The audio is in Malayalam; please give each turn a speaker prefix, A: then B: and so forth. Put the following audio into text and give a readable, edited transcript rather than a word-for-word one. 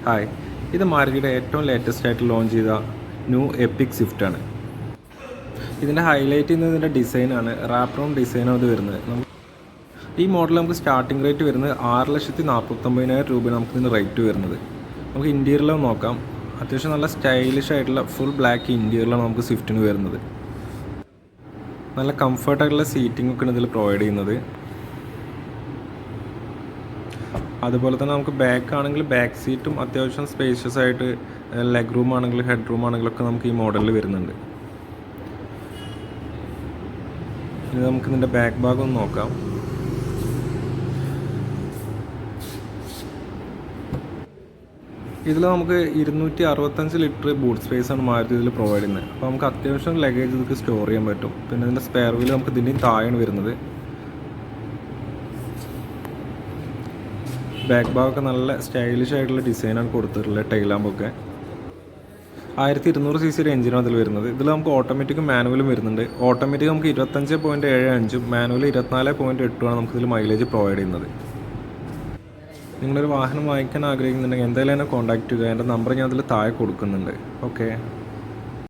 A: ഹായ്, ഇത് മാരുതിയുടെ ഏറ്റവും ലേറ്റസ്റ്റ് ആയിട്ട് ലോഞ്ച് ചെയ്ത ന്യൂ എപ്പിക് സ്വിഫ്റ്റ് ആണ്. ഇതിൻ്റെ ഹൈലൈറ്റ് ചെയ്യുന്നത് ഇതിൻ്റെ ഡിസൈനാണ്. റാപ്പ് റൗണ്ട് ഡിസൈനാണ് ഇത് വരുന്നത്. ഈ മോഡൽ നമുക്ക് സ്റ്റാർട്ടിംഗ് റേറ്റ് വരുന്നത് 6,49,000 രൂപയാണ് നമുക്കിതിന് റേറ്റ് വരുന്നത്. നമുക്ക് ഇൻറ്റീരിയറിലും നോക്കാം. അത്യാവശ്യം നല്ല സ്റ്റൈലിഷ് ആയിട്ടുള്ള ഫുൾ ബ്ലാക്ക് ഇൻറ്റീരിയറിലാണ് നമുക്ക് സ്വിഫ്റ്റിന് വരുന്നത്. നല്ല കംഫർട്ടായിട്ടുള്ള സീറ്റിംഗ് ഒക്കെയാണ് ഇതിൽ പ്രൊവൈഡ് ചെയ്യുന്നത്. അതുപോലെ തന്നെ നമുക്ക് ബാക്ക് ആണെങ്കിൽ ബാക്ക് സീറ്റും അത്യാവശ്യം സ്പേഷ്യസ് ആയിട്ട്, ലെഗ് റൂം ആണെങ്കിലും ഹെഡ് റൂം ആണെങ്കിലൊക്കെ നമുക്ക് ഈ മോഡലിൽ വരുന്നുണ്ട്. ഇനി നമുക്ക് ഇതിൻ്റെ ബാക്ക് ഭാഗം ഒന്ന് നോക്കാം. ഇതിൽ നമുക്ക് 265 ലിറ്റർ ബൂട്ട് സ്പേസ് ആണ് മാരുതി ഇതിൽ പ്രൊവൈഡ് ചെയ്യുന്നത്. അപ്പോൾ നമുക്ക് അത്യാവശ്യം ലഗേജ് ഇതൊക്കെ സ്റ്റോർ ചെയ്യാൻ പറ്റും. പിന്നെ ഇതിൻ്റെ സ്പെയർ വീൽ നമുക്ക് ഇതിൻ്റെയും താഴെയാണ് വരുന്നത്. ബാക്ക് ഭാഗമൊക്കെ നല്ല സ്റ്റൈലിഷ് ആയിട്ടുള്ള ഡിസൈനാണ് കൊടുത്തിട്ടുള്ളത്. ടൈലാമ്പൊക്കെ 1200 cc എഞ്ചിനാണ് അതിൽ വരുന്നത്. ഇതിൽ നമുക്ക് ഓട്ടോമാറ്റിക്കും മാനുവലും വരുന്നുണ്ട്. ഓട്ടോമാറ്റിക് നമുക്ക് 25.75 മാനുവൽ 24.8 നമുക്ക് ഇതിൽ മൈലേജ് പ്രൊവൈഡ് ചെയ്യുന്നത്. നിങ്ങളൊരു വാഹനം വാങ്ങിക്കാൻ ആഗ്രഹിക്കുന്നുണ്ടെങ്കിൽ എന്തായാലും എന്നെ കോൺടാക്റ്റ് ചെയ്യുക. എൻ്റെ നമ്പർ ഞാൻ അതിൽ താഴെ കൊടുക്കുന്നുണ്ട്. ഓക്കെ.